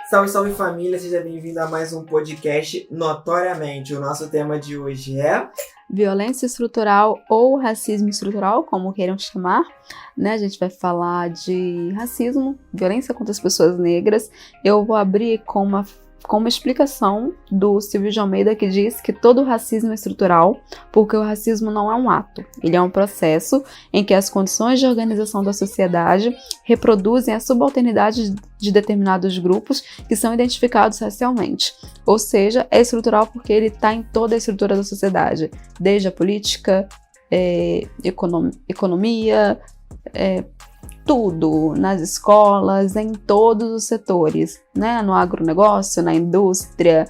Salve, salve família, seja bem-vindo a mais um podcast Notoriamente. O nosso tema de hoje é... violência estrutural ou racismo estrutural, como queiram chamar, né? A gente vai falar de racismo, violência contra as pessoas negras. Eu vou abrir com uma explicação do Silvio de Almeida, que diz que todo racismo é estrutural, porque o racismo não é um ato, ele é um processo em que as condições de organização da sociedade reproduzem a subalternidade de determinados grupos que são identificados racialmente. Ou seja, é estrutural porque ele está em toda a estrutura da sociedade, desde a política, economia, tudo, nas escolas, em todos os setores, né? No agronegócio, na indústria,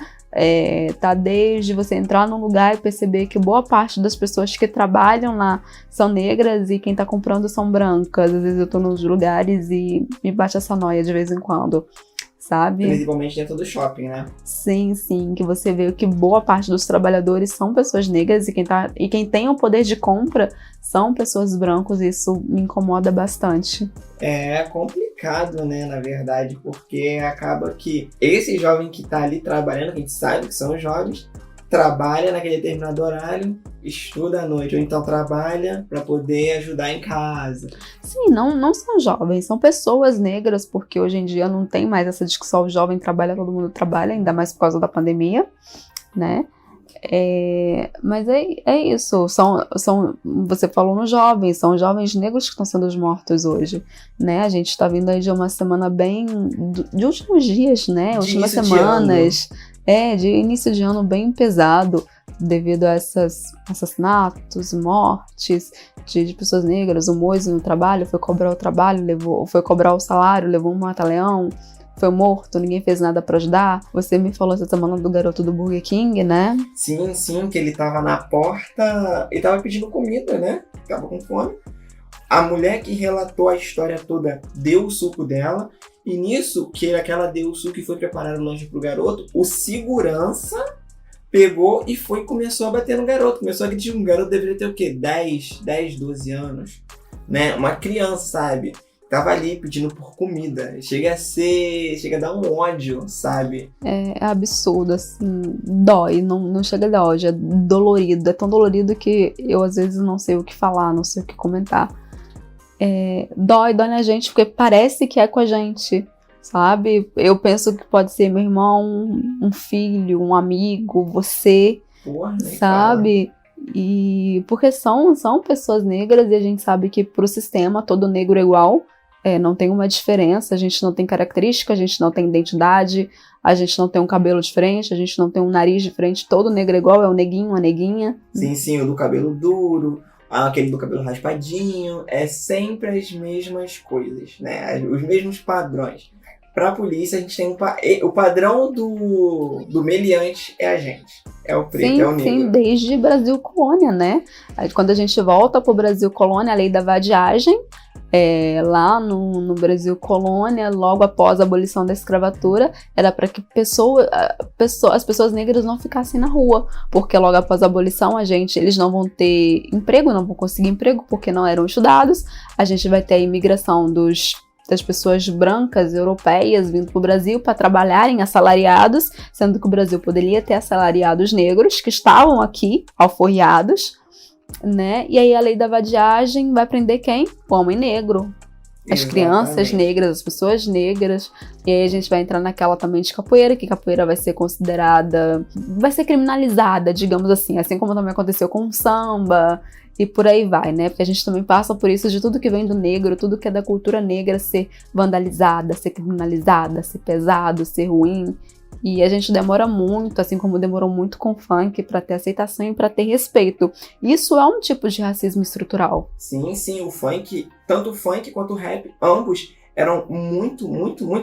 tá desde você entrar num lugar e perceber que boa parte das pessoas que trabalham lá são negras e quem tá comprando são brancas. Às vezes eu tô nos lugares e me bate essa noia de vez em quando, sabe? Principalmente dentro do shopping, né? Sim, que você vê que boa parte dos trabalhadores são pessoas negras e quem tem o poder de compra são pessoas brancas, e isso me incomoda bastante. É complicado, né, na verdade, porque acaba que esse jovem que tá ali trabalhando, que a gente sabe que são jovens, trabalha naquele determinado horário, estuda à noite, ou então trabalha para poder ajudar em casa. Sim, não são jovens, são pessoas negras, porque hoje em dia não tem mais essa de que só o jovem trabalha, todo mundo trabalha, ainda mais por causa da pandemia, né? Mas é isso, você falou nos jovens, são jovens negros que estão sendo mortos hoje, né? A gente está vindo aí de uma semana bem, de últimos dias, né? Últimas semanas, de início de ano bem pesado, devido a esses assassinatos, mortes de pessoas negras. O Moise no trabalho foi cobrar o trabalho, foi cobrar o salário, levou um mata-leão, foi morto, ninguém fez nada pra ajudar. Você me falou essa semana do garoto do Burger King, né? Sim, que ele tava na porta e tava pedindo comida, né? Tava com fome. A mulher que relatou a história toda deu o suco dela. E nisso, que ela deu o suco e foi preparar o lanche pro garoto, o segurança pegou e começou a bater no garoto. Começou a dizer, um garoto deveria ter o quê? 10, 12 anos, né? Uma criança, sabe? Tava ali pedindo por comida. Chega a dar um ódio, sabe? É absurdo, assim, dói, não chega a dar ódio, é dolorido. É tão dolorido que eu às vezes não sei o que falar, não sei o que comentar. Dói na gente, porque parece que é com a gente, sabe? Eu penso que pode ser meu irmão, um filho, um amigo, você, sabe? E porque são pessoas negras e a gente sabe que pro sistema todo negro é igual. Não tem uma diferença, a gente não tem característica, a gente não tem identidade, a gente não tem um cabelo diferente, a gente não tem um nariz diferente, todo negro é igual, é um neguinho, uma neguinha. Sim, o do cabelo duro, aquele do cabelo raspadinho, é sempre as mesmas coisas, né? Os mesmos padrões. Pra polícia, a gente tem o padrão do meliante é a gente. É o preto, é o negro. Sim, desde Brasil Colônia, né? Aí, quando a gente volta pro Brasil Colônia, a lei da vadiagem, lá no Brasil Colônia, logo após a abolição da escravatura, era para que as pessoas negras não ficassem na rua, porque logo após a abolição eles não vão ter emprego, não vão conseguir emprego porque não eram estudados. A gente vai ter a imigração das pessoas brancas europeias vindo para o Brasil para trabalharem assalariados, sendo que o Brasil poderia ter assalariados negros que estavam aqui, alforriados, né? E aí a lei da vadiagem vai prender quem? O homem negro, as crianças negras, as pessoas negras. E aí a gente vai entrar naquela também de capoeira, que capoeira vai ser considerada, vai ser criminalizada, digamos assim como também aconteceu com o samba. E por aí vai, né? Porque a gente também passa por isso de tudo que vem do negro, tudo que é da cultura negra ser vandalizada, ser criminalizada, ser pesado, ser ruim. E a gente demora muito, assim como demorou muito com o funk, para ter aceitação e para ter respeito. Isso é um tipo de racismo estrutural. Sim, o funk, tanto o funk quanto o rap, ambos eram muito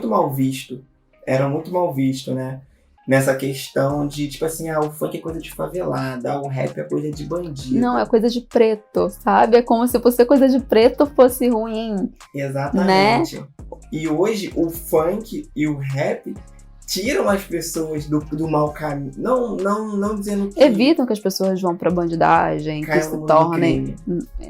mal vistos. Eram muito mal vistos, né? Nessa questão de, tipo assim, o funk é coisa de favelada, o rap é coisa de bandido. Não, é coisa de preto, sabe? É como se fosse coisa de preto fosse ruim. Exatamente. Né? E hoje o funk e o rap tiram as pessoas do mau caminho. Não dizendo que... evitam que as pessoas vão pra bandidagem, que se tornem...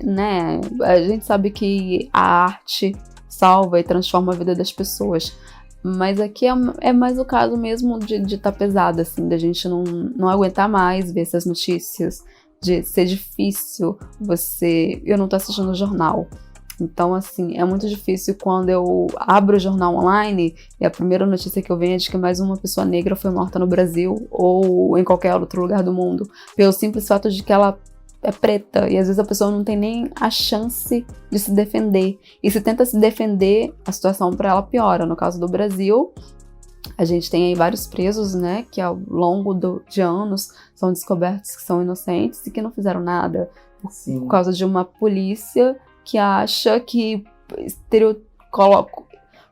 né? A gente sabe que a arte salva e transforma a vida das pessoas. Mas aqui é mais o caso mesmo de tá pesado, assim, da gente não aguentar mais ver essas notícias, de ser difícil eu não tô assistindo o jornal. Então, assim, é muito difícil quando eu abro o jornal online e a primeira notícia que eu vejo é de que mais uma pessoa negra foi morta no Brasil ou em qualquer outro lugar do mundo, pelo simples fato de que ela é preta, e às vezes a pessoa não tem nem a chance de se defender. E se tenta se defender, a situação para ela piora. No caso do Brasil, a gente tem aí vários presos, né, que ao longo de anos são descobertos que são inocentes e que não fizeram nada. Por causa de uma polícia que acha que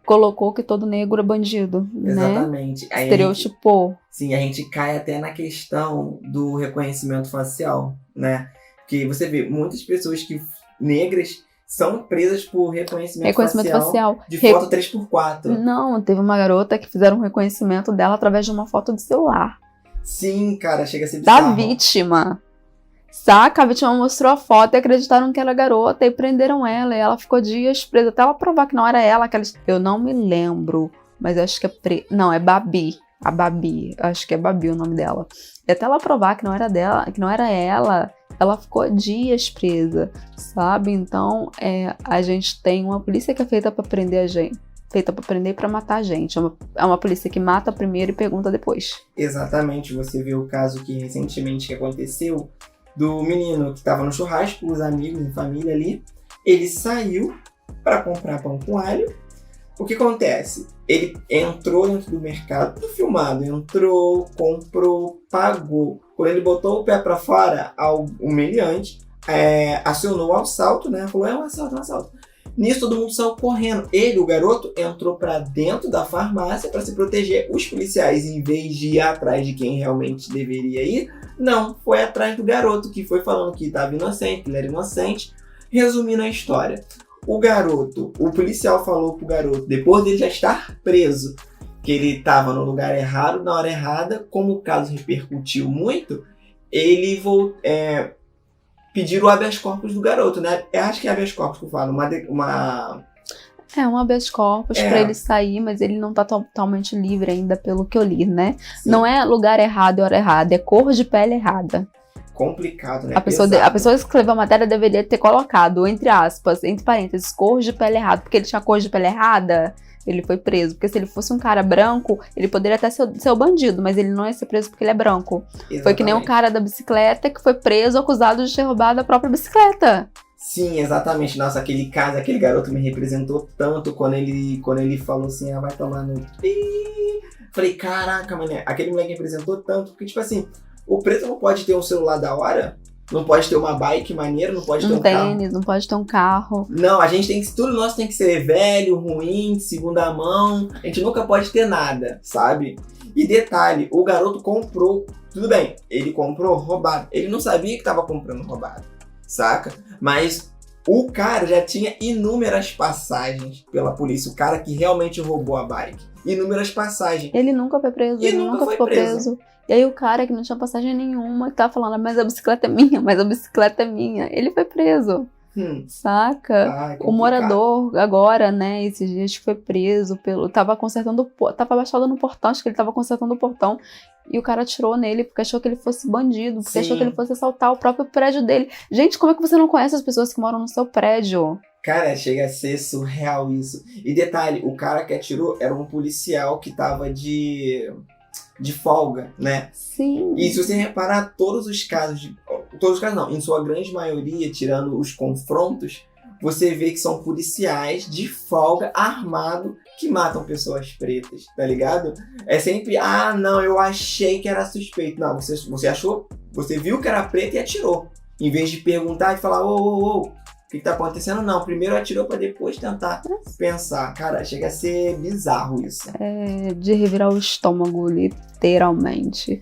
colocou que todo negro é bandido, exatamente. Né? Estereotipou. Sim, a gente cai até na questão do reconhecimento facial, né? Que você vê muitas pessoas negras são presas por reconhecimento facial. De foto 3x4. Não, teve uma garota que fizeram um reconhecimento dela através de uma foto de celular. Sim, cara, chega a ser bizarro. Da vítima. Saca? A vítima mostrou a foto e acreditaram que era garota e prenderam ela. E ela ficou dias presa até ela provar que não era ela. Eu não me lembro, mas eu acho que não, é Babi. A Babi, acho que é Babi o nome dela. E até ela provar que não era dela, que não era ela ficou dias presa, sabe? Então, a gente tem uma polícia que é feita pra prender a gente. Feita pra prender e pra matar a gente. É uma polícia que mata primeiro e pergunta depois. Exatamente. Você vê o caso que recentemente que aconteceu do menino que estava no churrasco com os amigos e família ali. Ele saiu para comprar pão com alho. O que acontece? Ele entrou dentro do mercado, tudo filmado, entrou, comprou, pagou. Quando ele botou o pé para fora, o meliante acionou o assalto, né? Falou, é um assalto. Nisso todo mundo saiu correndo. O garoto, entrou para dentro da farmácia para se proteger. Os policiais, em vez de ir atrás de quem realmente deveria ir, não, foi atrás do garoto, que foi falando que estava inocente, que ele era inocente. Resumindo a história, o policial falou pro garoto, depois dele já estar preso, que ele estava no lugar errado, na hora errada. Como o caso repercutiu muito, ele pediram o habeas corpus do garoto, né? Eu acho que é habeas corpus que eu falo, um habeas corpus pra ele sair, mas ele não tá totalmente livre ainda, pelo que eu li, né? Sim. Não é lugar errado e hora errada, é cor de pele errada. Complicado, né? A pessoa que escreveu a matéria deveria ter colocado, entre aspas, entre parênteses, cor de pele errada, porque ele tinha cor de pele errada, ele foi preso. Porque se ele fosse um cara branco, ele poderia até ser o bandido, mas ele não ia ser preso porque ele é branco. Exatamente. Foi que nem o cara da bicicleta que foi preso acusado de ter roubado a própria bicicleta. Sim, exatamente. Nossa, aquele garoto me representou tanto quando ele falou assim, vai tomar no... Falei, caraca, mané, aquele moleque me representou tanto, porque tipo assim, o preto não pode ter um celular da hora, não pode ter uma bike maneira, não pode ter um tênis, carro. Não pode ter um carro. Não, a gente tudo nosso tem que ser velho, ruim, de segunda mão, a gente nunca pode ter nada, sabe? E detalhe, o garoto comprou, tudo bem, ele comprou roubado, ele não sabia que estava comprando roubado, saca? Mas o cara já tinha inúmeras passagens pela polícia, o cara que realmente roubou a bike, inúmeras passagens. Ele nunca foi preso, ele nunca ficou preso. E aí o cara que não tinha passagem nenhuma, que tava falando, mas a bicicleta é minha, ele foi preso. Saca? O morador agora, né, esses dias foi preso tava abaixado no portão, acho que ele tava consertando o portão, e o cara atirou nele porque achou que ele fosse bandido, porque achou que ele fosse assaltar o próprio prédio dele. Gente, como é que você não conhece as pessoas que moram no seu prédio? Cara, chega a ser surreal isso. E detalhe, o cara que atirou era um policial que tava de folga, né? Sim. E se você reparar, todos os casos não, em sua grande maioria, tirando os confrontos, você vê que são policiais de folga, armado, que matam pessoas pretas, tá ligado? É sempre, não, eu achei que era suspeito. Não, você achou, você viu que era preto e atirou. Em vez de perguntar e falar, o que tá acontecendo? Não, primeiro atirou pra depois tentar pensar. Cara, chega a ser bizarro isso. É de revirar o estômago, literalmente.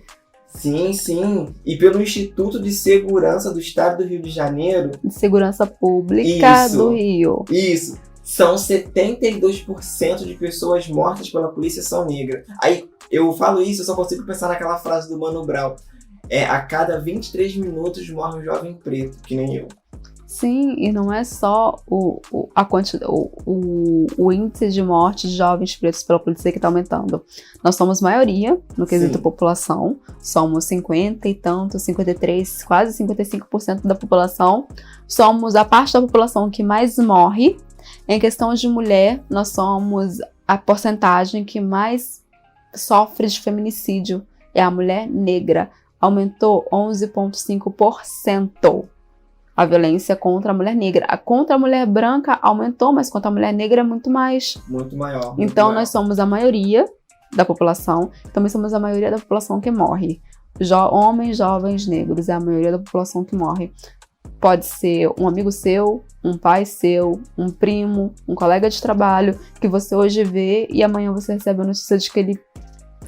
Sim. E pelo Instituto de Segurança do Estado do Rio de Janeiro. De Segurança Pública do Rio. Isso. São 72% de pessoas mortas pela polícia são negras. Aí, eu falo isso, eu só consigo pensar naquela frase do Mano Brown. A cada 23 minutos morre um jovem preto, que nem eu. Sim, e não é só o índice de morte de jovens pretos pela polícia que está aumentando. Nós somos maioria no quesito Sim. população, somos 50 e tanto, 53, quase 55% da população. Somos a parte da população que mais morre. Em questão de mulher, nós somos a porcentagem que mais sofre de feminicídio. É a mulher negra. Aumentou 11,5%. A violência contra a mulher negra. A contra a mulher branca aumentou, mas contra a mulher negra é muito mais. Muito maior. Então, maior. nós somos a maioria da população. Também somos a maioria da população que morre. Homens, jovens, negros. É a maioria da população que morre. Pode ser um amigo seu, um pai seu, um primo, um colega de trabalho, que você hoje vê e amanhã você recebe a notícia de que ele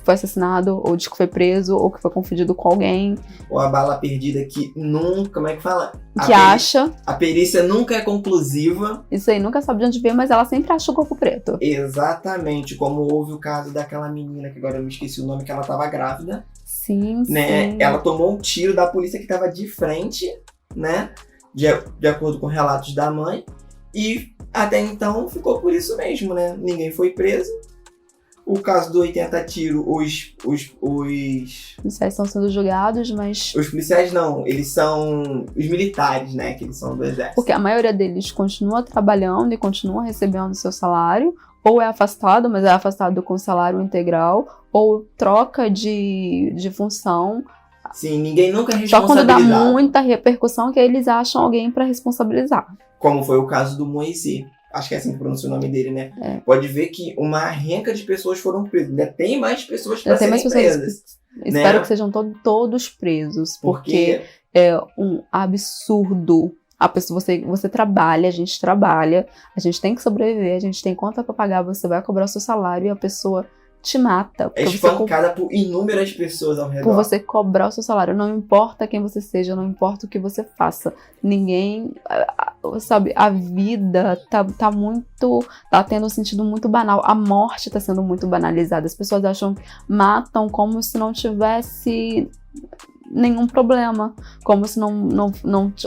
foi assassinado, ou de que foi preso, ou que foi confundido com alguém. Ou a bala perdida que nunca, como é que fala? Acha. A perícia nunca é conclusiva. Isso aí, nunca sabe de onde veio, mas ela sempre acha o corpo preto. Exatamente, como houve o caso daquela menina, que agora eu me esqueci o nome, que ela tava grávida. Sim, Né? sim. Ela tomou um tiro da polícia que tava de frente, né? De acordo com relatos da mãe. E até então ficou por isso mesmo, né? Ninguém foi preso. O caso do 80 tiro, os Policiais estão sendo julgados, mas... Os policiais não, eles são os militares, né? Que eles são do exército. Porque a maioria deles continua trabalhando e continua recebendo seu salário, ou é afastado, mas é afastado com salário integral, ou troca de função. Sim, ninguém nunca é Só quando dá responsabilizado. muita repercussão que eles acham alguém para responsabilizar. Como foi o caso do Moisés. Acho que é assim que pronuncia o nome dele, né? É. Pode ver que uma renca de pessoas foram presas. Ainda tem mais pessoas para serem presas. Espero né? que sejam todos presos, porque é um absurdo. A pessoa, você trabalha, a gente tem que sobreviver, a gente tem conta pra pagar, você vai cobrar o seu salário e a pessoa te mata. É espancada por inúmeras pessoas ao redor. Por você cobrar o seu salário. Não importa quem você seja, não importa o que você faça. Ninguém, sabe, a vida tá tendo um sentido muito banal. A morte tá sendo muito banalizada. As pessoas matam como se não tivesse nenhum problema. Como se não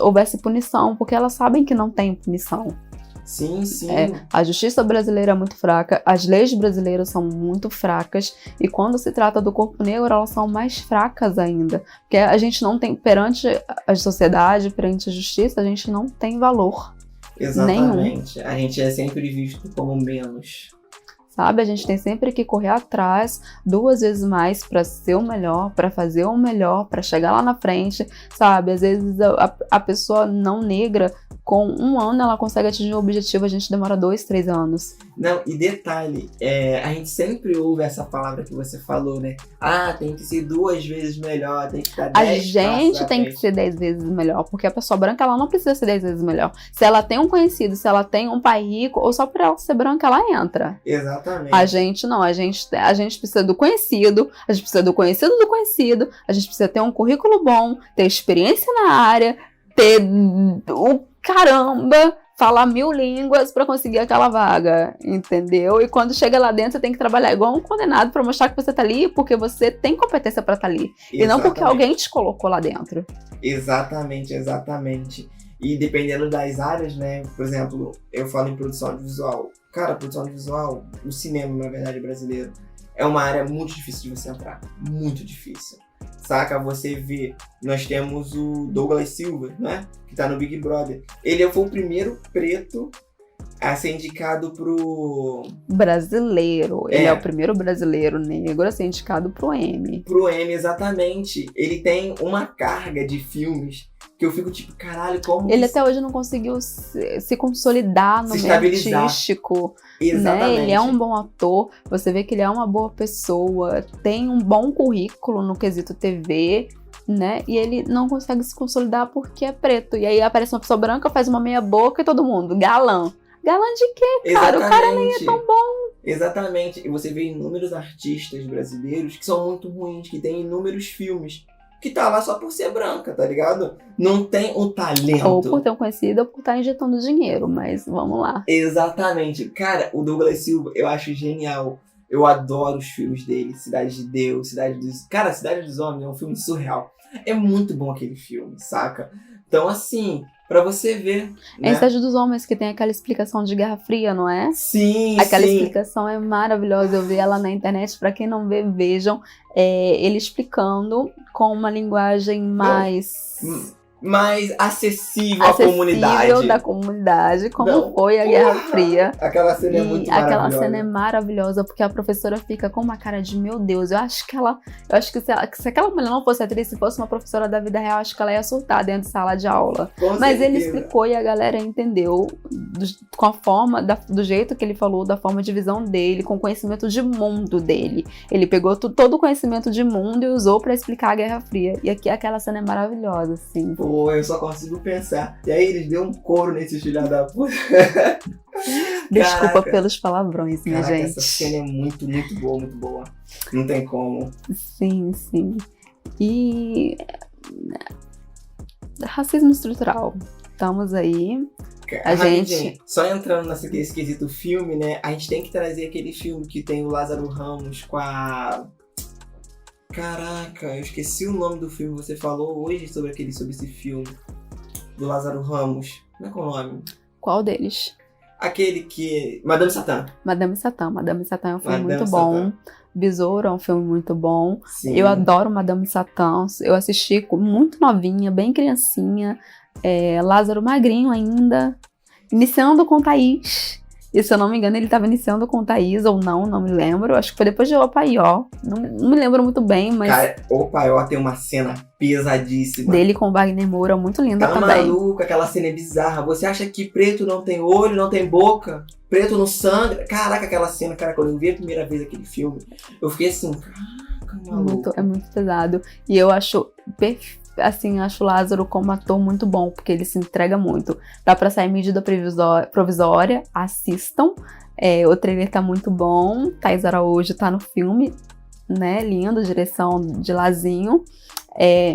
houvesse punição. Porque elas sabem que não tem punição. Sim, sim. A justiça brasileira é muito fraca, as leis brasileiras são muito fracas, e quando se trata do corpo negro, elas são mais fracas ainda. Porque a gente não tem, perante a sociedade, perante a justiça, a gente não tem valor. Exatamente. Nenhum. A gente é sempre visto como menos. Sabe? A gente tem sempre que correr atrás 2 vezes mais para ser o melhor, para fazer o melhor, para chegar lá na frente, sabe? Às vezes a pessoa não negra, com 1 ano ela consegue atingir o objetivo, a gente demora 2, 3 anos. Não, e detalhe, a gente sempre ouve essa palavra que você falou, né? Ah, tem que ser 2 vezes melhor, tem que estar 10 A gente tem que ser 10 vezes melhor, porque a pessoa branca, ela não precisa ser 10 vezes melhor. Se ela tem um conhecido, se ela tem um pai rico, ou só por ela ser branca, ela entra. Exatamente. A gente não, a gente precisa do conhecido, a gente precisa do conhecido do conhecido, a gente precisa ter um currículo bom, ter experiência na área, ter falar 1000 línguas pra conseguir aquela vaga, entendeu? E quando chega lá dentro, você tem que trabalhar igual um condenado pra mostrar que você tá ali porque você tem competência pra estar ali. Exatamente. E não porque alguém te colocou lá dentro. Exatamente. E dependendo das áreas, né? Por exemplo, eu falo em produção audiovisual. Cara, produção audiovisual, o cinema, na verdade, brasileiro, é uma área muito difícil de você entrar. Muito difícil. Saca? Você vê, nós temos o Douglas Silva, né? Que tá no Big Brother. Ele foi o primeiro preto a ser indicado pro... Brasileiro. Ele é o primeiro brasileiro negro a ser indicado pro Emmy. Pro Emmy, exatamente. Ele tem uma carga de filmes que eu fico tipo, caralho, como... Ele até hoje não conseguiu se consolidar no meio artístico. Exatamente. Né? Ele é um bom ator, você vê que ele é uma boa pessoa, tem um bom currículo no quesito TV, né? E ele não consegue se consolidar porque é preto. E aí aparece uma pessoa branca, faz uma meia boca e todo mundo, galã. Galã de quê, cara? Exatamente. O cara nem é tão bom. Exatamente. E você vê inúmeros artistas brasileiros que são muito ruins, que têm inúmeros filmes, que tá lá só por ser branca, tá ligado? Não tem um talento. Ou por ter um conhecido ou por estar injetando dinheiro, mas vamos lá. Exatamente. Cara, o Douglas Silva, eu acho genial. Eu adoro os filmes dele. Cidade de Deus, Cidade dos... Cara, Cidade dos Homens é um filme surreal. É muito bom aquele filme, saca? Então, assim, Pra você ver, É né? Ensejo dos Homens, que tem aquela explicação de Guerra Fria, não é? Sim, Aquela sim. explicação é maravilhosa. Eu vi ela na internet. Pra quem não vê, vejam. Ele explicando com uma linguagem Mais acessível à comunidade. acessível da comunidade, como Não. foi a Guerra Fria. Aquela cena é E muito aquela maravilhosa. cena é maravilhosa, porque a professora fica com uma cara de meu Deus, eu acho que se aquela mulher não fosse atriz, se fosse uma professora da vida real, acho que ela ia surtar dentro de sala de aula. Com Mas ele certeza. explicou e a galera entendeu com a forma, do jeito que ele falou, da forma de visão dele, com o conhecimento de mundo dele. Ele pegou todo o conhecimento de mundo e usou pra explicar a Guerra Fria. E aqui aquela cena é maravilhosa, assim. Pô, eu só consigo pensar. E aí eles deu um couro nesses filhos da puta. Desculpa Caraca. pelos palavrões, minha Caraca, gente. essa cena é muito, muito boa, muito boa. Não tem como. Sim, sim. E racismo estrutural. Estamos aí. A Rapidinho, gente- Só entrando nesse quesito filme, né? A gente tem que trazer aquele filme que tem o Lázaro Ramos com a... Caraca, eu esqueci o nome do filme. Você falou hoje sobre esse filme do Lázaro Ramos. Como é que é o nome? Qual deles? Aquele que... Madame Satã. Madame Satã. Madame Satã é um filme Madame muito Satã. bom. Besouro é um filme muito bom. Sim. Eu adoro Madame Satã. Eu assisti muito novinha, bem criancinha. Lázaro magrinho ainda. Iniciando com Thaís. E se eu não me engano, ele estava iniciando com Thaís ou não me lembro. Acho que foi depois de Opaió. Não me lembro muito bem, mas Cara, o Paió tem uma cena pesadíssima. dele com Wagner Moura, muito linda Tá também. maluco, aquela cena é bizarra. Você acha que preto não tem olho, não tem boca? Preto não sangra? Caraca, aquela cena, cara, quando eu vi a primeira vez aquele filme, eu fiquei assim, caraca, maluco. É muito pesado. E eu acho acho o Lázaro como ator muito bom, porque ele se entrega muito. Dá pra sair medida provisória, assistam. O trailer tá muito bom. Thaís Araújo tá no filme, né? Lindo, direção de Lazinho.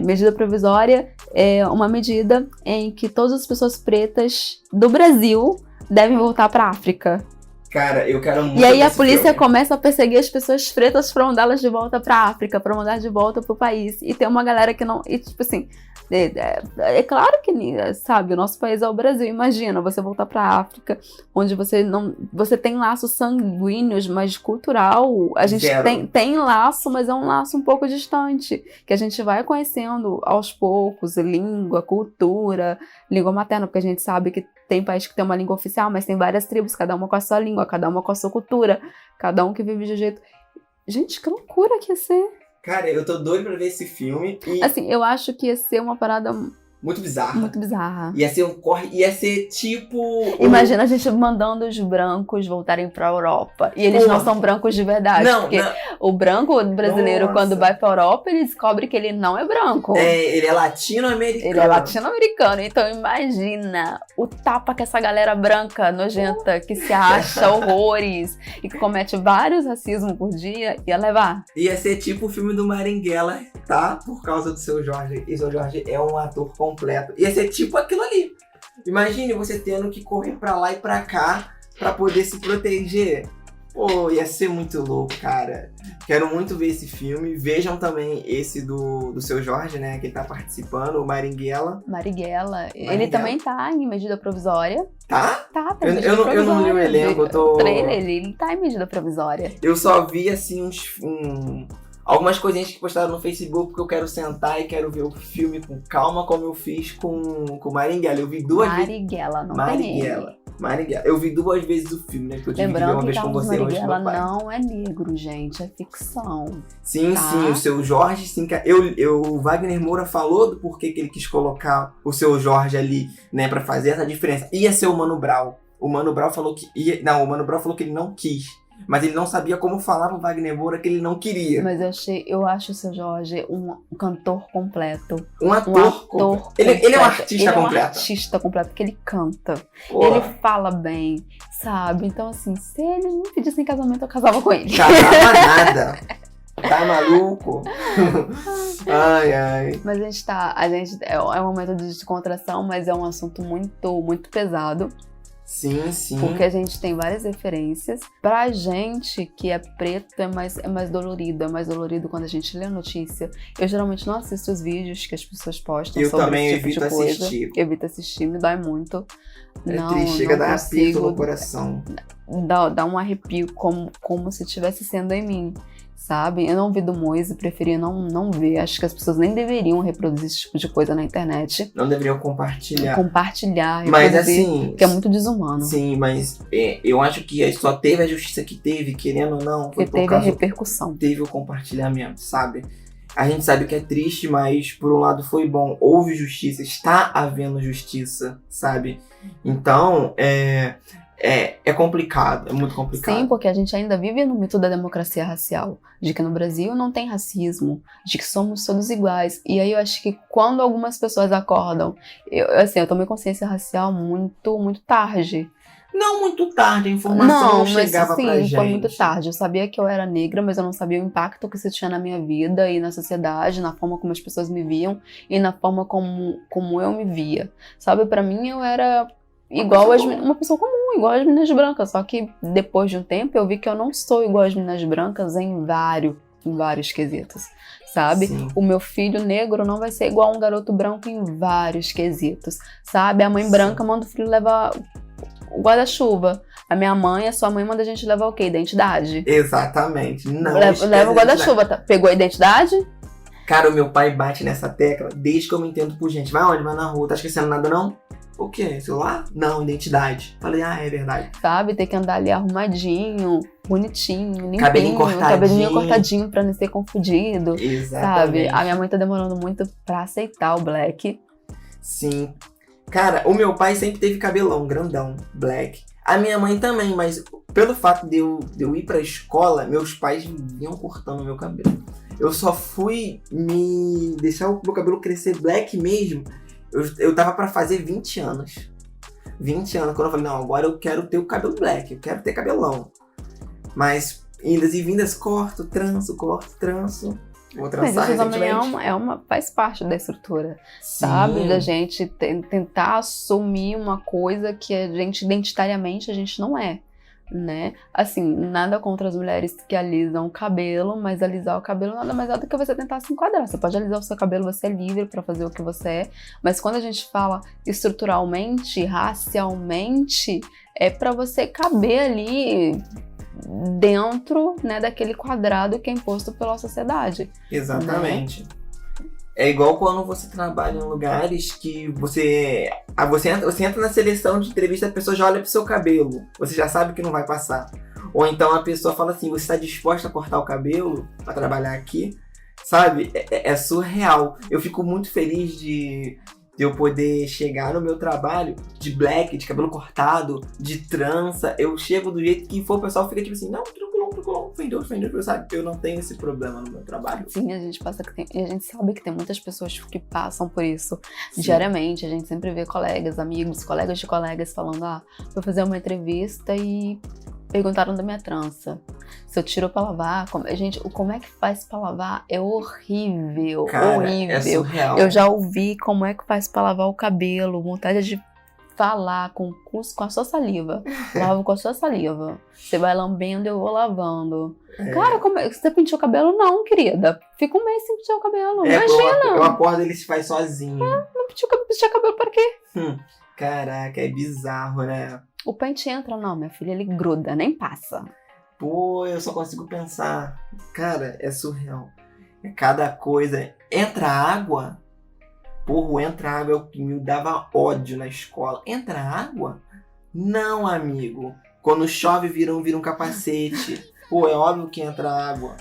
Medida provisória é uma medida em que todas as pessoas pretas do Brasil devem voltar pra África. Cara, eu quero muito E aí ver a esse polícia filme. começa a perseguir as pessoas pretas pra mandá-las de volta pra África, pra mandar de volta pro país. E tem uma galera que não... E tipo assim, é claro que, sabe, o nosso país é o Brasil. Imagina você voltar pra África, onde você tem laços sanguíneos, mas cultural. A gente Zero. tem laço, mas é um laço um pouco distante. Que a gente vai conhecendo aos poucos, língua, cultura, língua materna, porque a gente sabe que tem país que tem uma língua oficial, mas tem várias tribos, cada uma com a sua língua, cada uma com a sua cultura, cada um que vive de um jeito. Gente, que loucura que ia ser. Cara, eu tô doido pra ver esse filme e Assim, eu acho que ia ser uma parada muito bizarro. muito bizarra. Ia ser um corre, ia ser tipo... Imagina a gente mandando os brancos voltarem pra Europa. E eles Porra. não são brancos de verdade. Não, porque não. o branco brasileiro, Nossa. quando vai pra Europa, ele descobre que ele não é branco. Ele é latino-americano. Ele é latino-americano, então imagina o tapa que essa galera branca, nojenta, que se acha horrores e que comete vários racismos por dia, ia levar. Ia ser tipo o filme do Marighella, tá? Por causa do Seu Jorge. E Seu Jorge é um ator completo. Ia ser tipo aquilo ali. Imagine você tendo que correr pra lá e pra cá pra poder se proteger. Pô, ia ser muito louco, cara. Quero muito ver esse filme. Vejam também esse do Seu Jorge, né? Que ele tá participando, o Marighella. Marighella, ele também tá em medida provisória. Tá? Tá Eu- em medida eu não- eu não li o provisória. elenco, eu tô- O trailer, ele tá em medida provisória. Eu só vi, assim, algumas coisinhas que postaram no Facebook, porque eu quero sentar e quero ver o filme com calma, como eu fiz com o Marighella. Eu vi duas vezes. Marighella, não tem ele. Marighella. Eu vi duas vezes o filme, né? Porque eu tive que ver Lembrando uma que vez com Carlos você e hoje com Marighella meu pai. não é negro, gente, é ficção. Sim, Tá. sim, o Seu Jorge, sim. O Wagner Moura falou do porquê que ele quis colocar o Seu Jorge ali, né? Pra fazer essa diferença. Ia ser o Mano Brown. O Mano Brown falou que ia... Não, o Mano Brown falou que ele não quis. Mas ele não sabia como falar pro Wagner Moura que ele não queria. Mas eu acho o Seu Jorge um cantor completo. Um Um ator. ator Ele é um completo. artista Ele é um completo. artista completo, porque ele canta. Pô, Ele fala bem, sabe? Então, assim, se ele me pedisse em casamento, eu casava com ele. casava nada. Tá maluco? Ai, ai. Mas é um momento de descontração, mas é um assunto muito, muito pesado. Sim, sim. Porque a gente tem várias referências. Pra gente que é preto, é mais dolorido. É mais dolorido quando a gente lê a notícia. Eu geralmente não assisto os vídeos que as pessoas postam sobre também esse tipo evito de coisa. assistir. Evito assistir, me dói muito. É triste, chega a dar aperto consigo. no coração. Dá um arrepio como se estivesse sendo em mim, sabe? Eu não vi do Moise, preferia não ver. Acho que as pessoas nem deveriam reproduzir esse tipo de coisa na internet. Não deveriam compartilhar. Mas assim, que é muito desumano. Sim, mas eu acho que só teve a justiça que teve, querendo ou não. Foi teve a repercussão. Teve o compartilhamento, sabe? A gente sabe que é triste, mas por um lado foi bom. Houve justiça, está havendo justiça, sabe? Então, é complicado, é muito complicado. Sim, porque a gente ainda vive no mito da democracia racial, de que no Brasil não tem racismo, de que somos todos iguais. E aí eu acho que quando algumas pessoas acordam, eu tomei consciência racial muito, muito tarde. Não muito tarde, a informação não chegava pra gente. Foi muito tarde. Eu sabia que eu era negra, mas eu não sabia o impacto que isso tinha na minha vida e na sociedade, na forma como as pessoas me viam e na forma como eu me via. Sabe, pra mim eu era uma pessoa comum, igual as meninas brancas. Só que depois de um tempo eu vi que eu não sou igual as meninas brancas em vários quesitos, sabe? Sim. O meu filho negro não vai ser igual a um garoto branco em vários quesitos, sabe? A mãe branca manda o filho levar o guarda-chuva. A minha mãe, a sua mãe manda a gente levar o quê? Identidade. Exatamente. Não leva o guarda-chuva, tá? Pegou a identidade? Cara, o meu pai bate nessa tecla desde que eu me entendo por gente. Vai onde? Vai na rua. Tá esquecendo nada, não? O quê? Celular? Não, identidade. Falei, é verdade. Sabe, ter que andar ali arrumadinho, bonitinho, limpinho. Cabelinho cortadinho pra não ser confundido. Exatamente. Sabe? A minha mãe tá demorando muito pra aceitar o black. Sim. Cara, o meu pai sempre teve cabelão, grandão, black. A minha mãe também, mas pelo fato de eu ir pra escola, meus pais vinham cortando meu cabelo. Eu só fui me deixar o meu cabelo crescer black mesmo. Eu tava pra fazer 20 anos. 20 anos, quando eu falei, não, agora eu quero ter o cabelo black, eu quero ter cabelão. Mas, indas e vindas, corto, tranço. Vou trançar. Mas isso também faz parte da estrutura, Sim. Sabe? Da gente tentar assumir uma coisa que a gente, identitariamente, a gente não é, né? Assim, nada contra as mulheres que alisam o cabelo, mas alisar o cabelo nada mais é do que você tentar se enquadrar. Você pode alisar o seu cabelo, você é livre pra fazer o que você é, mas quando a gente fala estruturalmente, racialmente, é pra você caber ali dentro, né, daquele quadrado que é imposto pela sociedade. Exatamente. Né? É igual quando você trabalha em lugares que você entra na seleção de entrevista, a pessoa já olha pro seu cabelo, você já sabe que não vai passar. Ou então a pessoa fala assim, você está disposta a cortar o cabelo para trabalhar aqui? Sabe? É surreal. Eu fico muito feliz de eu poder chegar no meu trabalho de black, de cabelo cortado, de trança. Eu chego do jeito que for, o pessoal fica tipo assim, não, tranquilo, fendeu, sabe? Eu não tenho esse problema no meu trabalho. Sim, a gente sabe que tem muitas pessoas que passam por isso. Sim. Diariamente. A gente sempre vê colegas, amigos, colegas de colegas falando, vou fazer uma entrevista e perguntaram da minha trança. Se eu tiro pra lavar, como é que faz pra lavar? É horrível. Cara, horrível. É surreal. Eu já ouvi como é que faz pra lavar o cabelo, vontade de falar com a sua saliva. Lavo com a sua saliva. Você vai lambendo, eu vou lavando. Cara, você penteou o cabelo? Não, querida. Fica um mês sem pentear o cabelo. Imagina. Eu acordo e ele se faz sozinho. Não pentear o cabelo pra quê? Caraca, é bizarro, né? O pente entra, não, minha filha, ele gruda, nem passa. Pô, eu só consigo pensar. Cara, é surreal. É cada coisa. Entra água. Porra, entra água é o que me dava ódio na escola. Entra água? Não, amigo. Quando chove, vira um capacete. Pô, é óbvio que entra água.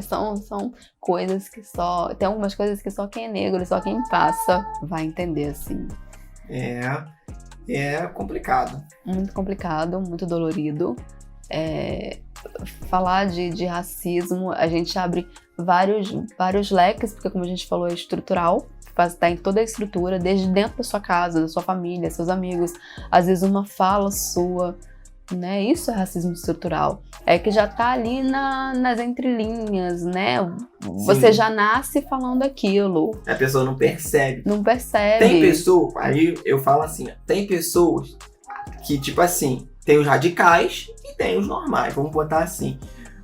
São coisas que só... Tem algumas coisas que só quem é negro, só quem passa vai entender, assim. É complicado. Muito complicado, muito dolorido. Falar de racismo, a gente abre vários leques, porque como a gente falou, é estrutural, está em toda a estrutura, desde dentro da sua casa, da sua família, seus amigos, às vezes uma fala sua, né? Isso é racismo estrutural. É que já tá ali nas entrelinhas, né? Você já nasce falando aquilo. A pessoa não percebe. Não percebe. Tem pessoas, aí eu falo assim, tem pessoas, Que, tipo assim, tem os radicais e tem os normais, vamos botar assim.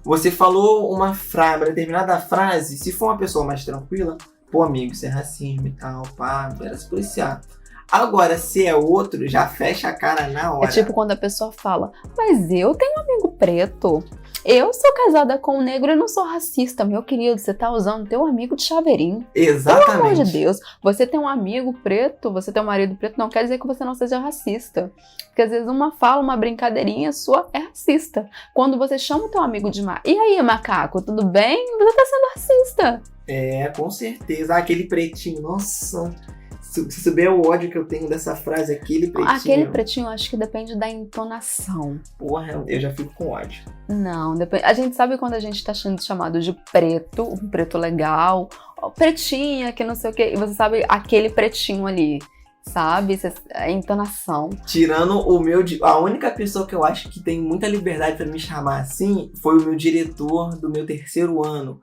Você falou uma determinada frase, se for uma pessoa mais tranquila, pô, amigo, isso é racismo e tal, pá, era se policiar. Agora, se é outro, já fecha a cara na hora. É tipo quando a pessoa fala, mas eu tenho um amigo preto, eu sou casada com um negro e não sou racista. Meu querido, você tá usando teu amigo de chaveirinho. Exatamente. Pelo amor de Deus, você tem um amigo preto, você tem um marido preto, não quer dizer que você não seja racista. Porque às vezes uma fala, uma brincadeirinha sua é racista. Quando você chama o teu amigo de macaco, e aí, macaco, tudo bem? Você tá sendo racista. É, com certeza. Aquele pretinho, nossa... Se você souber o ódio que eu tenho dessa frase, aquele pretinho... Aquele pretinho, acho que depende da entonação. Porra, eu já fico com ódio. Não, depende. A gente sabe quando a gente tá sendo chamado de preto, um preto legal, pretinha, que não sei o quê, e você sabe aquele pretinho ali, sabe? A entonação. Tirando o meu... A única pessoa que eu acho que tem muita liberdade pra me chamar assim foi o meu diretor do meu 3º ano.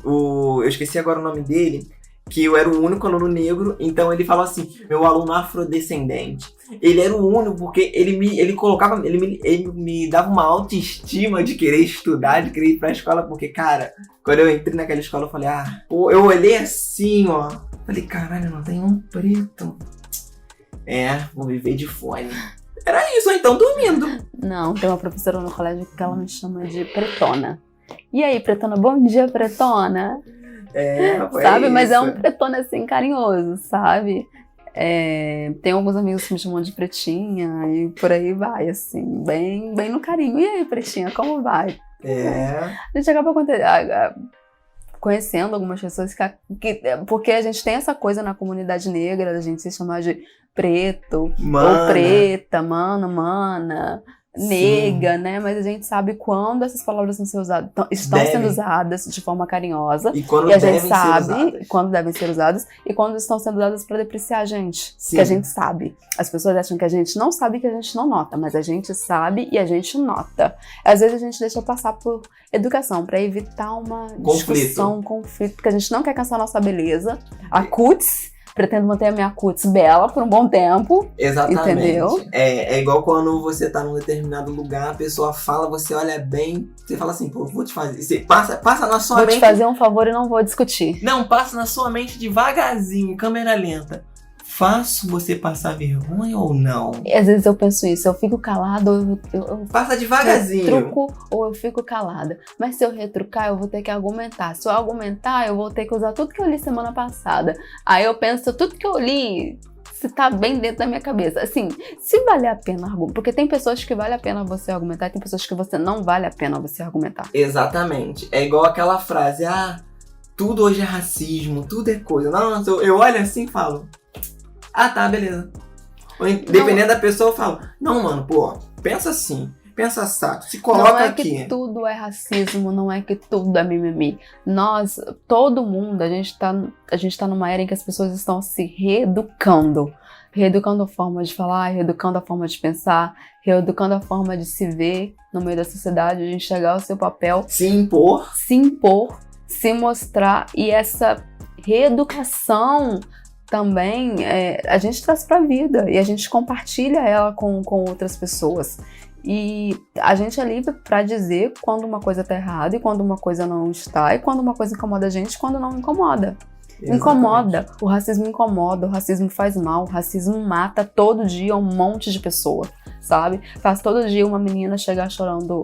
Eu esqueci agora o nome dele, que eu era o único aluno negro, então ele falou assim, meu aluno afrodescendente. Ele era o único porque ele me dava uma autoestima de querer estudar, de querer ir pra escola, porque, cara, quando eu entrei naquela escola, eu falei, eu olhei assim, ó, falei, caralho, não tem um preto. Vou viver de fone. Era isso, ou então dormindo. Não, tem uma professora no colégio que ela me chama de pretona. E aí, pretona, bom dia, pretona. Sabe? Mas é um pretona assim, carinhoso, sabe? Tem alguns amigos que me chamam de pretinha e por aí vai, assim, bem no carinho. E aí, pretinha, como vai? A gente acaba conhecendo algumas pessoas porque a gente tem essa coisa na comunidade negra, a gente se chamar de preto, mana, ou preta, mano, mana, nega, né? Mas a gente sabe quando essas palavras estão sendo usadas de forma carinhosa. E quando a gente sabe quando devem ser usadas e quando estão sendo usadas para depreciar a gente. Sim. Que a gente sabe. As pessoas acham que a gente não sabe, que a gente não nota, mas a gente sabe e a gente nota. Às vezes a gente deixa passar por educação para evitar uma discussão, um conflito, porque a gente não quer cansar a nossa beleza. A cutis. Pretendo manter a minha cutis bela por um bom tempo. Exatamente. Entendeu? É igual quando você tá num determinado lugar, a pessoa fala, você olha bem, você fala assim, pô, vou te fazer. Você passa na sua mente. Vou te fazer um favor e não vou discutir. Não, passa na sua mente devagarzinho, câmera lenta. Faço você passar vergonha ou não? E às vezes eu penso isso, eu fico calada ou eu passa devagarzinho. Retruco ou eu fico calada. Mas se eu retrucar, eu vou ter que argumentar. Se eu argumentar, eu vou ter que usar tudo que eu li semana passada. Aí eu penso, tudo que eu li, se tá bem dentro da minha cabeça. Assim, se vale a pena argumentar. Porque tem pessoas que vale a pena você argumentar e tem pessoas que você não vale a pena você argumentar. Exatamente. É igual aquela frase, tudo hoje é racismo, tudo é coisa. Não, eu olho assim e falo... tá, beleza. Dependendo da pessoa, eu falo, não, mano, pô, pensa assim, pensa assado, se coloca aqui. Não é que tudo é racismo, não é que tudo é mimimi. Nós, todo mundo, a gente tá numa era em que as pessoas estão se reeducando. Reeducando a forma de falar, reeducando a forma de pensar, reeducando a forma de se ver no meio da sociedade, de enxergar o seu papel. Se impor, se mostrar. E essa reeducação... também a gente traz pra vida e a gente compartilha ela com outras pessoas. E a gente é livre pra dizer quando uma coisa tá errada e quando uma coisa não está, e quando uma coisa incomoda a gente e quando não incomoda. Exatamente. Incomoda, o racismo incomoda, o racismo faz mal, o racismo mata todo dia um monte de pessoa, sabe? Faz todo dia uma menina chegar chorando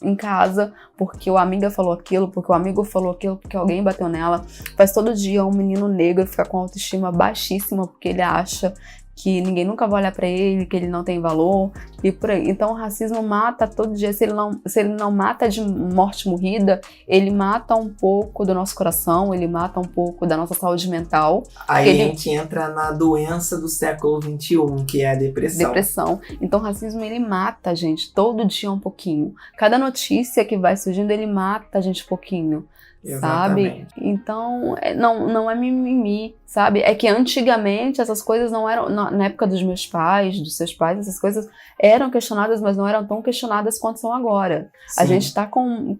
em casa, porque a amiga falou aquilo, porque o amigo falou aquilo, porque alguém bateu nela. Faz todo dia um menino negro ficar com autoestima baixíssima, porque ele acha que ninguém nunca vai olhar pra ele, que ele não tem valor, e por aí. Então o racismo mata todo dia. Se ele não mata de morte morrida, ele mata um pouco do nosso coração, ele mata um pouco da nossa saúde mental. Aí a gente entra na doença do século XXI, que é a depressão. Então o racismo, ele mata a gente todo dia um pouquinho. Cada notícia que vai surgindo, ele mata a gente um pouquinho. Exatamente. Sabe? Então, não é mimimi, sabe? É que antigamente essas coisas não eram, na época dos meus pais, dos seus pais, essas coisas eram questionadas, mas não eram tão questionadas quanto são agora. Sim. A gente tá com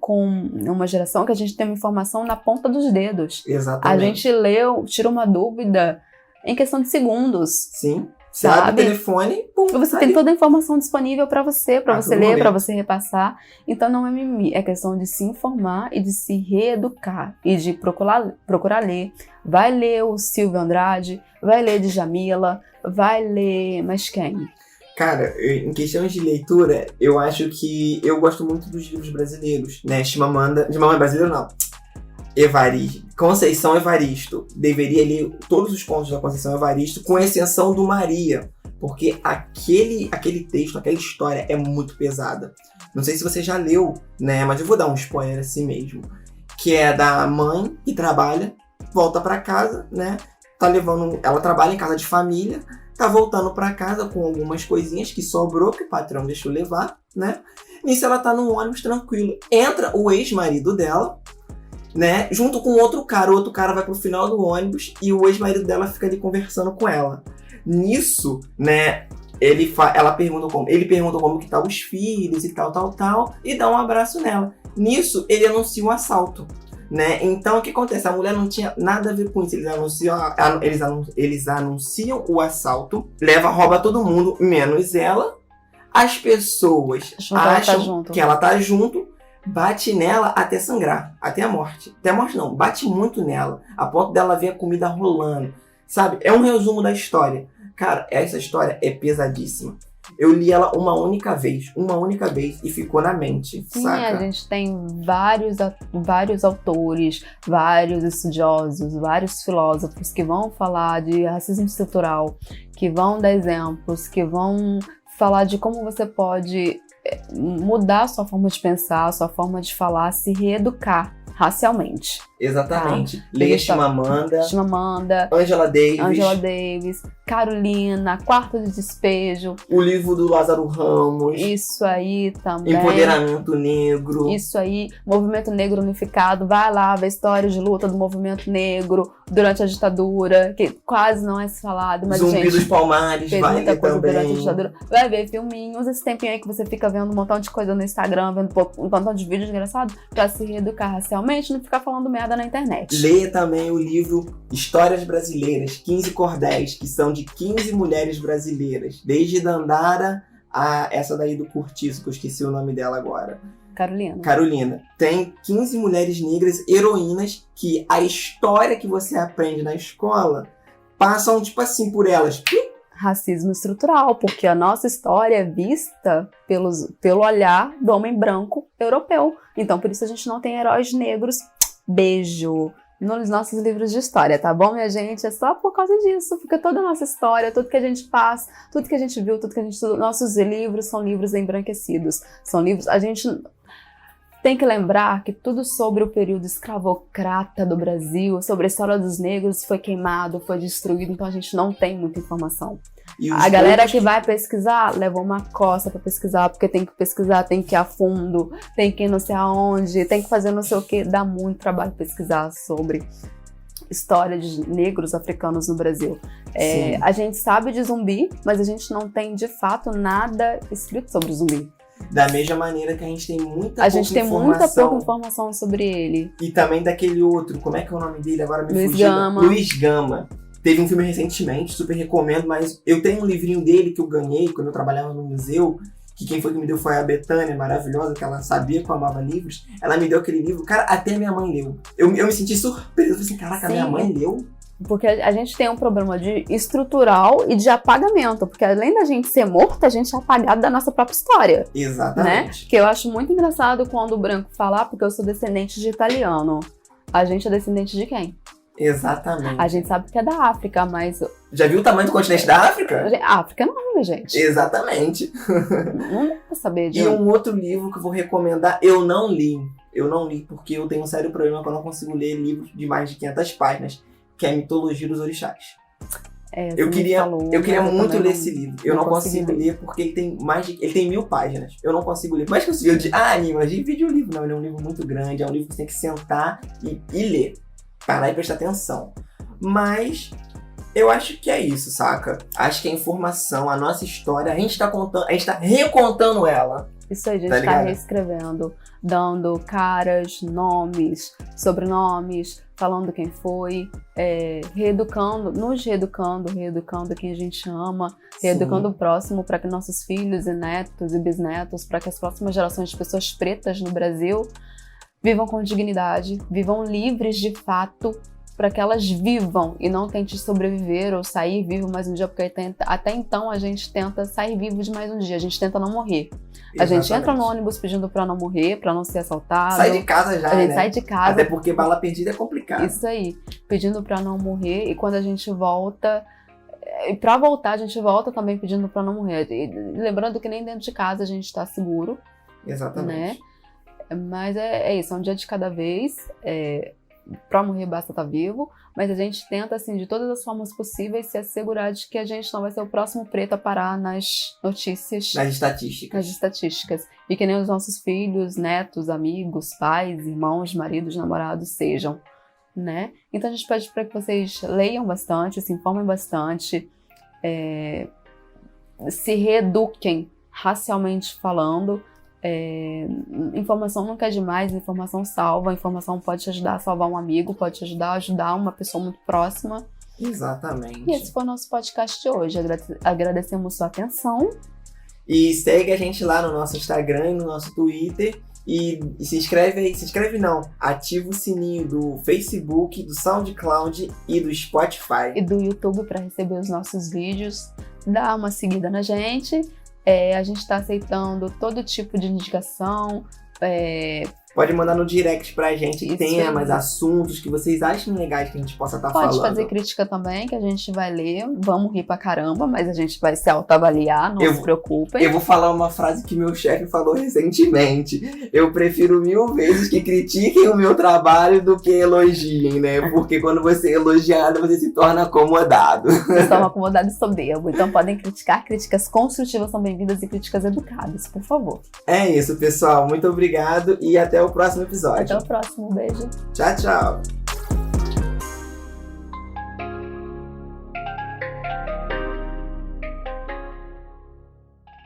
uma geração que a gente tem uma informação na ponta dos dedos. Exatamente. A gente leu, tira uma dúvida em questão de segundos. Sim. Você abre o sabe? telefone, pum, Você ali. tem toda a informação disponível para você todo ler, momento. para você repassar. Então não é mimimi, é questão de se informar e de se reeducar e de procurar ler. Vai ler o Silvio Andrade, vai ler Djamila, vai ler mais quem? Cara, em questões de leitura, eu acho que eu gosto muito dos livros brasileiros, né? Chimamanda brasileiro não. Conceição Evaristo. Deveria ler todos os contos da Conceição Evaristo, com exceção do Maria, porque aquele texto, aquela história é muito pesada. Não sei se você já leu, né? Mas eu vou dar um spoiler assim mesmo. Que é da mãe que trabalha, volta pra casa, né? Ela trabalha em casa de família, tá voltando pra casa com algumas coisinhas que sobrou, que o patrão deixou levar, né? Nisso ela tá num ônibus tranquilo. Entra o ex-marido dela, né? Junto com outro cara. O outro cara vai pro final do ônibus e o ex-marido dela fica ali conversando com ela. Nisso, né? Ele pergunta como que tá os filhos e tal, e dá um abraço nela. Nisso, ele anuncia um assalto, né? Então, o que acontece? A mulher não tinha nada a ver com isso. Eles anunciam o assalto, rouba todo mundo, menos ela. As pessoas acham que ela tá junto, bate nela até sangrar, até a morte. Até a morte não, bate muito nela, a ponto dela ver a comida rolando, sabe? É um resumo da história. Cara, essa história é pesadíssima. Eu li ela uma única vez, e ficou na mente, Sim, saca? a gente tem vários autores, vários estudiosos, vários filósofos que vão falar de racismo estrutural, que vão dar exemplos, que vão falar de como você pode mudar a sua forma de pensar, a sua forma de falar, se reeducar racialmente. Exatamente. Tá? Leia Chimamanda, Angela Davis, Carolina, Quarto de Despejo. O livro do Lázaro Ramos. Isso aí também. Empoderamento Negro. Isso aí. Movimento Negro Unificado. Vai lá ver histórias de luta do movimento negro durante a ditadura, que quase não é falado, mas Zumbi gente, dos Palmares, fez vai muita ler coisa também. durante a ditadura. Vai ver filminhos, esse tempinho aí que você fica vendo um montão de coisa no Instagram, vendo um montão de vídeos engraçados, pra se reeducar racialmente e não ficar falando merda na internet. Leia também o livro Histórias Brasileiras, 15 Cordéis, que são de 15 mulheres brasileiras, desde Dandara a essa daí do Cortiço, que eu esqueci o nome dela agora. Carolina. Tem 15 mulheres negras heroínas que a história que você aprende na escola passam, tipo assim, por elas. Racismo estrutural, porque a nossa história é vista pelo olhar do homem branco europeu. Então, por isso a gente não tem heróis negros. Beijo! Nos nossos livros de história, tá bom, minha gente? É só por causa disso, porque toda a nossa história, tudo que a gente faz, tudo que a gente viu, tudo que a gente estudou, nossos livros são livros embranquecidos. São livros... A gente tem que lembrar que tudo sobre o período escravocrata do Brasil, sobre a história dos negros, foi queimado, foi destruído, então a gente não tem muita informação. A galera que vai pesquisar, levou uma costa pra pesquisar, porque tem que pesquisar, tem que ir a fundo, tem que ir não sei aonde, tem que fazer não sei o que, dá muito trabalho pesquisar sobre história de negros africanos no Brasil. A gente sabe de zumbi, mas a gente não tem de fato nada escrito sobre o zumbi. Da mesma maneira que a gente tem muita pouca informação sobre ele. E também daquele outro, como é que é o nome dele? Agora me Luiz fugiu. Gama. Luiz Gama. Teve um filme recentemente, super recomendo, mas eu tenho um livrinho dele que eu ganhei quando eu trabalhava no museu, que quem foi que me deu foi a Betânia, maravilhosa, que ela sabia que eu amava livros. Ela me deu aquele livro, cara, até minha mãe leu. Eu me senti surpreso, eu falei assim, caraca, Sim. minha mãe leu? Porque a gente tem um problema de estrutural e de apagamento, porque além da gente ser morto, a gente é apagado da nossa própria história. Exatamente. Né? Que eu acho muito engraçado quando o branco fala, porque eu sou descendente de italiano. A gente é descendente de quem? Exatamente. A gente sabe que é da África, mas... Já viu o tamanho do continente da África? A África é enorme, gente. Exatamente. Não dá pra saber de E um outro livro que eu vou recomendar, eu não li porque eu tenho um sério problema que eu não consigo ler livros de mais de 500 páginas, que é Mitologia dos Orixás. Eu queria muito ler esse livro. Eu não consigo ler porque ele tem 1000 páginas. Eu não consigo ler. Mas que eu divide o livro. Não, ele é um livro muito grande, é um livro que você tem que sentar e ler. Parar e prestar atenção. Mas Eu acho que é isso, saca? Acho que a informação, a nossa história, a gente tá contando, a gente tá recontando ela. Isso aí, a gente Tá tá ligado? reescrevendo, dando caras, nomes, sobrenomes, falando quem foi, reeducando, nos reeducando quem a gente ama, reeducando o próximo para que nossos filhos e netos e bisnetos, para que as próximas gerações de pessoas pretas no Brasil vivam com dignidade, vivam livres de fato, para que elas vivam e não tentem sobreviver ou sair vivo mais um dia, porque até então a gente tenta sair vivo de mais um dia, a gente tenta não morrer. A gente entra no ônibus pedindo pra não morrer, pra não ser assaltado. Sai de casa já, A gente né? sai de casa. Até porque bala perdida é complicado. Isso aí, pedindo pra não morrer. E quando a gente volta, e pra voltar a gente volta também pedindo pra não morrer. E lembrando que nem dentro de casa a gente tá seguro. Exatamente. Né? Mas é isso, é um dia de cada vez. Pra morrer basta estar vivo, mas a gente tenta, assim, de todas as formas possíveis, se assegurar de que a gente não vai ser o próximo preto a parar nas notícias, Nas estatísticas. e que nem os nossos filhos, netos, amigos, pais, irmãos, maridos, namorados sejam, né? Então a gente pede para que vocês leiam bastante, se informem bastante, se reeduquem racialmente falando. Informação nunca é demais, informação salva, informação pode te ajudar a salvar um amigo, pode te ajudar a ajudar uma pessoa muito próxima. Exatamente. E esse foi o nosso podcast de hoje. Agradecemos sua atenção. E segue a gente lá no nosso Instagram e no nosso Twitter. E se inscreve aí, ativa o sininho do Facebook, do SoundCloud e do Spotify. E do YouTube para receber os nossos vídeos. Dá uma seguida na gente. A gente está aceitando todo tipo de indicação. Pode mandar no direct pra gente Isso temas, aí. assuntos que vocês achem legais que a gente possa estar Pode falando. fazer crítica também, que a gente vai ler. Vamos rir pra caramba, mas a gente vai se autoavaliar, não se preocupem. Eu vou falar uma frase que meu chefe falou recentemente. Eu prefiro 1000 vezes que critiquem o meu trabalho do que elogiem, né? Porque quando você é elogiado, você se torna acomodado. Vocês estão acomodados e soberbo. Então podem criticar. Críticas construtivas são bem-vindas e críticas educadas, por favor. É isso, pessoal. Muito obrigado e até o próximo episódio. Até o próximo. Beijo. Tchau, tchau.